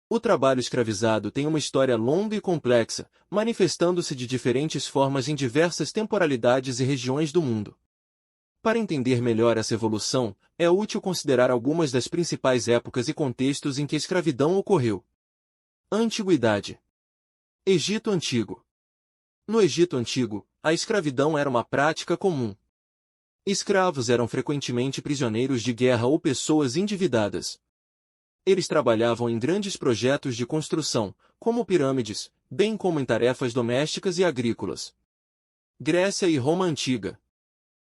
O trabalho escravizado tem uma história longa e complexa, manifestando-se de diferentes formas em diversas temporalidades e regiões do mundo. Para entender melhor essa evolução, é útil considerar algumas das principais épocas e contextos em que a escravidão ocorreu. Antiguidade. Egito Antigo. No Egito Antigo, a escravidão era uma prática comum. Escravos eram frequentemente prisioneiros de guerra ou pessoas endividadas. Eles trabalhavam em grandes projetos de construção, como pirâmides, bem como em tarefas domésticas e agrícolas. Grécia e Roma Antiga.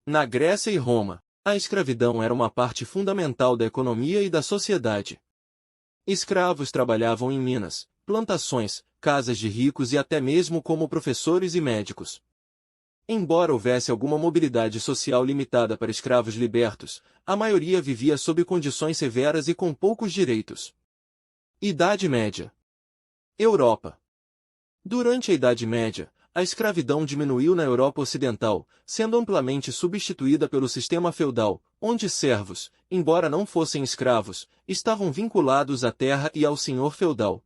Na Grécia e Roma, a escravidão era uma parte fundamental da economia e da sociedade. Escravos trabalhavam em minas, plantações, casas de ricos e até mesmo como professores e médicos. Embora houvesse alguma mobilidade social limitada para escravos libertos, a maioria vivia sob condições severas e com poucos direitos. Idade Média. Europa. Durante a Idade Média, a escravidão diminuiu na Europa Ocidental, sendo amplamente substituída pelo sistema feudal, onde servos, embora não fossem escravos, estavam vinculados à terra e ao senhor feudal.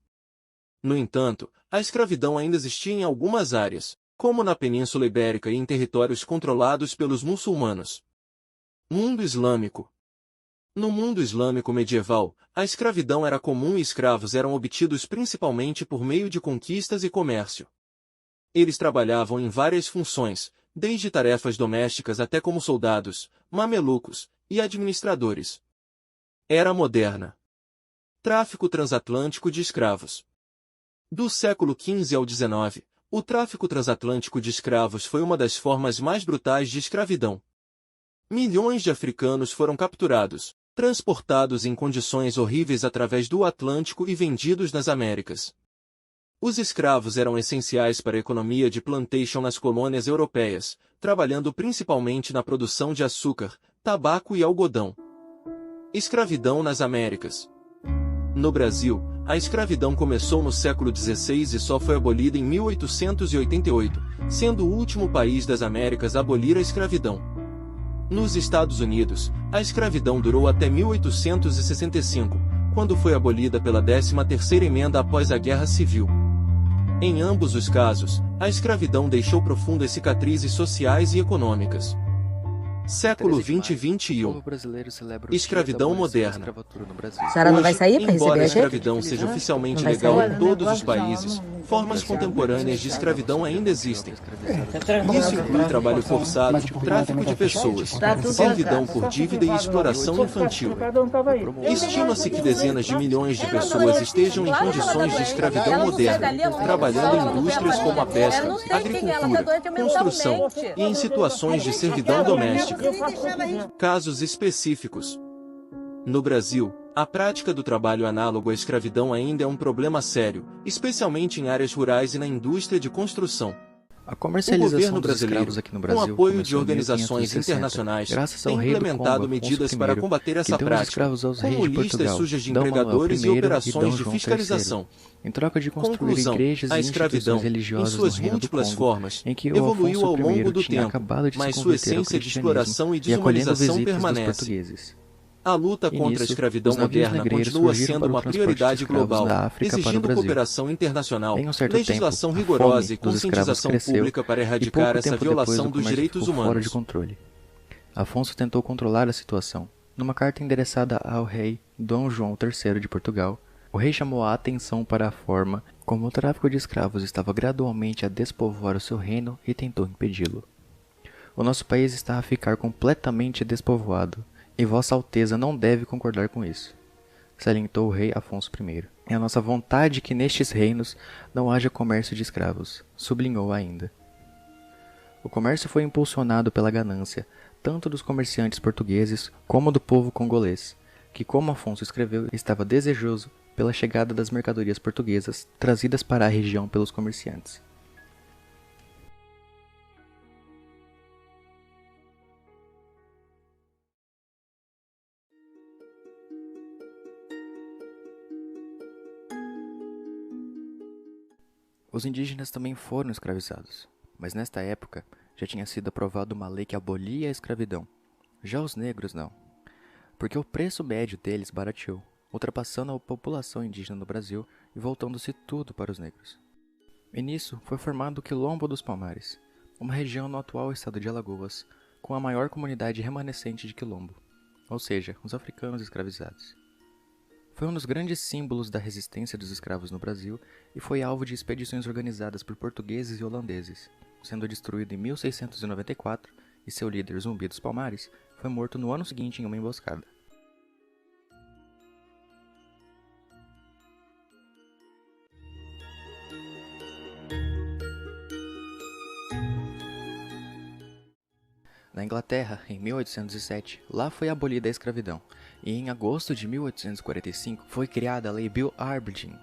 No entanto, a escravidão ainda existia em algumas áreas, como na Península Ibérica e em territórios controlados pelos muçulmanos. Mundo Islâmico. No mundo islâmico medieval, a escravidão era comum e escravos eram obtidos principalmente por meio de conquistas e comércio. Eles trabalhavam em várias funções, desde tarefas domésticas até como soldados, mamelucos e administradores. Era moderna. Tráfico transatlântico de escravos. Do século XV ao XIX, o tráfico transatlântico de escravos foi uma das formas mais brutais de escravidão. Milhões de africanos foram capturados, transportados em condições horríveis através do Atlântico e vendidos nas Américas. Os escravos eram essenciais para a economia de plantation nas colônias europeias, trabalhando principalmente na produção de açúcar, tabaco e algodão. Escravidão nas Américas. No Brasil, a escravidão começou no século XVI e só foi abolida em 1888, sendo o último país das Américas a abolir a escravidão. Nos Estados Unidos, a escravidão durou até 1865, quando foi abolida pela 13ª Emenda após a Guerra Civil. Em ambos os casos, a escravidão deixou profundas cicatrizes sociais e econômicas. Século XX e XXI. Escravidão moderna. Sara não vai sair para Embora receber a a gente? escravidão seja oficialmente Não vai legal sair? em todos os países, formas contemporâneas de escravidão ainda existem. Isso inclui trabalho forçado, tráfico de pessoas, servidão por dívida e exploração infantil. Estima-se que dezenas de milhões de pessoas estejam em condições de escravidão moderna, trabalhando em indústrias como a pesca, agricultura, construção e em situações de servidão doméstica. Casos específicos. No Brasil, a prática do trabalho análogo à escravidão ainda é um problema sério, especialmente em áreas rurais e na indústria de construção. A O comercialização governo dos brasileiro, escravos aqui no com Brasil apoio começou de em organizações 1560, internacionais, graças ao tem rei do implementado Congo, medidas Afonso para I, combater essa que deu os prática, escravos aos reis como de listas Portugal, sujas de D. Manuel empregadores I e e D. operações de João fiscalização. III, em troca de construir Conclusão: igrejas a e escravidão, instituições em religiosas suas no reino do múltiplas Congo, formas, em que o evoluiu ao Afonso longo I do tinha tempo, acabado de mas se sua converter ao essência de cristianismo exploração e e acolhendo desumanização visitas dos permanece. portugueses. A luta E contra a nisso, escravidão os navios moderna negreiros continua surgiram sendo para o uma transporte de prioridade escravos global, da África para o exigindo Brasil. cooperação internacional, Em um certo legislação tempo, a rigorosa fome e dos escravos conscientização cresceu pública para e erradicar pouco essa tempo depois violação o dos comércio direitos ficou fora de humanos. controle. Afonso tentou controlar a situação. Numa carta endereçada ao rei Dom João III de Portugal, o rei chamou a atenção para a forma como o tráfico de escravos estava gradualmente a despovoar o seu reino e tentou impedi-lo. O nosso país está a ficar completamente despovoado, e Vossa Alteza não deve concordar com isso, salientou o rei Afonso I. É a nossa vontade que nestes reinos não haja comércio de escravos, sublinhou ainda. O comércio foi impulsionado pela ganância, tanto dos comerciantes portugueses como do povo congolês, que, como Afonso escreveu, estava desejoso pela chegada das mercadorias portuguesas trazidas para a região pelos comerciantes. Os indígenas também foram escravizados, mas nesta época já tinha sido aprovada uma lei que abolia a escravidão. Já os negros não, porque o preço médio deles barateou. ultrapassando a população indígena no Brasil e voltando-se tudo para os negros. E nisso foi formado o Quilombo dos Palmares, uma região no atual estado de Alagoas, com a maior comunidade remanescente de quilombo, ou seja, os africanos escravizados. Foi um dos grandes símbolos da resistência dos escravos no Brasil e foi alvo de expedições organizadas por portugueses e holandeses, sendo destruído em 1694 e seu líder Zumbi dos Palmares foi morto no ano seguinte em uma emboscada. Na Inglaterra, em 1807, lá foi abolida a escravidão, e em agosto de 1845 foi criada a Lei Bill Aberdeen,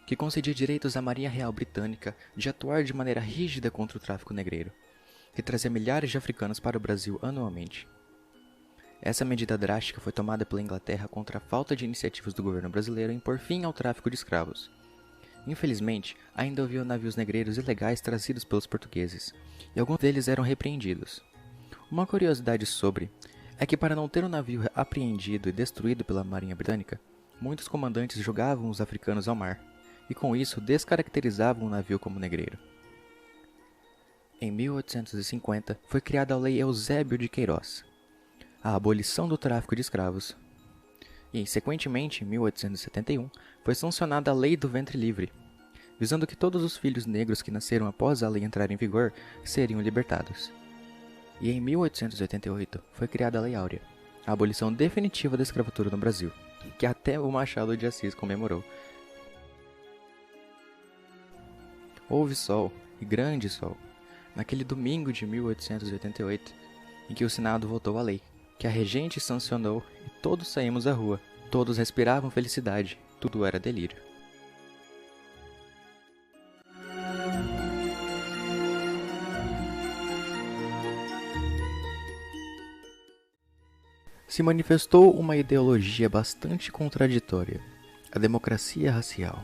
que concedia direitos à Marinha Real Britânica de atuar de maneira rígida contra o tráfico negreiro, que trazia milhares de africanos para o Brasil anualmente. Essa medida drástica foi tomada pela Inglaterra contra a falta de iniciativas do governo brasileiro em pôr fim ao tráfico de escravos. Infelizmente, ainda havia navios negreiros ilegais trazidos pelos portugueses, e alguns deles eram repreendidos. Uma curiosidade sobre é que para não ter um navio apreendido e destruído pela Marinha Britânica, muitos comandantes jogavam os africanos ao mar, e com isso descaracterizavam o navio como negreiro. Em 1850 foi criada a Lei Eusébio de Queiroz, a abolição do tráfico de escravos, e, sequentemente, em 1871, foi sancionada a Lei do Ventre Livre, visando que todos os filhos negros que nasceram após a lei entrar em vigor seriam libertados. E em 1888 foi criada a Lei Áurea, a abolição definitiva da escravatura no Brasil, que até o Machado de Assis comemorou. Houve sol, e grande sol, naquele domingo de 1888, em que o Senado votou a lei, que a regente sancionou e todos saímos à rua. Todos respiravam felicidade, tudo era delírio. Se manifestou uma ideologia bastante contraditória, a democracia racial.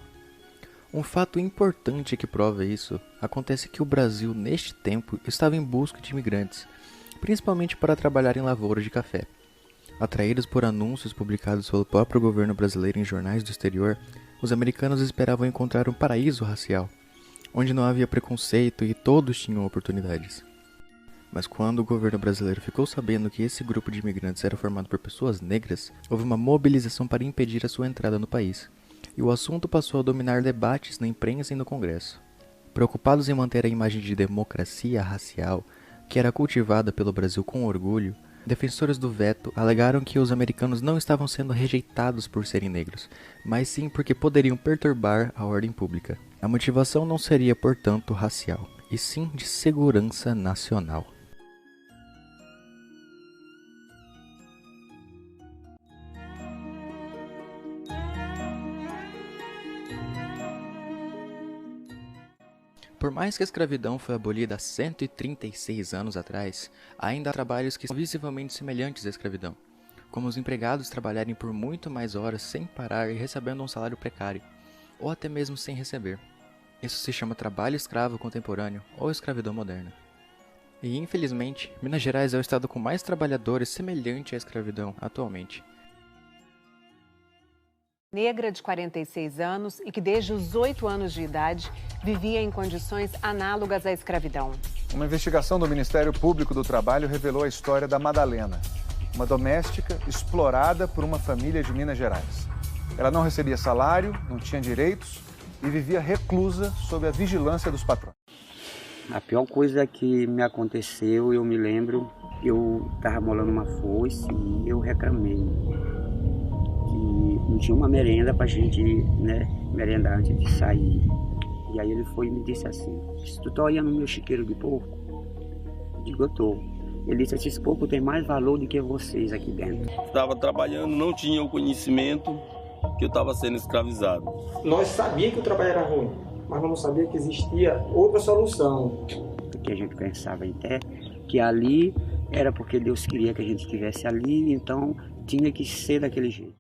Um fato importante que prova isso acontece que o Brasil, neste tempo, estava em busca de imigrantes, principalmente para trabalhar em lavouras de café. Atraídos por anúncios publicados pelo próprio governo brasileiro em jornais do exterior, os americanos esperavam encontrar um paraíso racial, onde não havia preconceito e todos tinham oportunidades. Mas quando o governo brasileiro ficou sabendo que esse grupo de imigrantes era formado por pessoas negras, houve uma mobilização para impedir a sua entrada no país, e o assunto passou a dominar debates na imprensa e no Congresso. Preocupados em manter a imagem de democracia racial, que era cultivada pelo Brasil com orgulho, defensores do veto alegaram que os americanos não estavam sendo rejeitados por serem negros, mas sim porque poderiam perturbar a ordem pública. A motivação não seria, portanto, racial, e sim de segurança nacional. Por mais que a escravidão foi abolida há 136 anos atrás, ainda há trabalhos que são visivelmente semelhantes à escravidão, como os empregados trabalharem por muito mais horas sem parar e recebendo um salário precário, ou até mesmo sem receber. Isso se chama trabalho escravo contemporâneo ou escravidão moderna. E, infelizmente, Minas Gerais é o estado com mais trabalhadores semelhante à escravidão atualmente. Negra de 46 anos e que desde os 8 anos de idade vivia em condições análogas à escravidão. Uma investigação do Ministério Público do Trabalho revelou a história da Madalena, uma doméstica explorada por uma família de Minas Gerais. Ela não recebia salário, não tinha direitos e vivia reclusa sob a vigilância dos patrões. A pior coisa que me aconteceu, eu me lembro, eu estava molando uma foice e eu reclamei que não tinha uma merenda para a gente, merendar antes de sair. E aí ele foi e me disse assim: se tu tá olhando o meu chiqueiro de porco? Eu digo, eu tô. Ele disse: esse porco tem mais valor do que vocês aqui dentro. Estava trabalhando, não tinha o conhecimento que eu estava sendo escravizado. Nós sabíamos que o trabalho era ruim, mas não sabia que existia outra solução. Porque a gente pensava até que ali era porque Deus queria que a gente estivesse ali, então tinha que ser daquele jeito.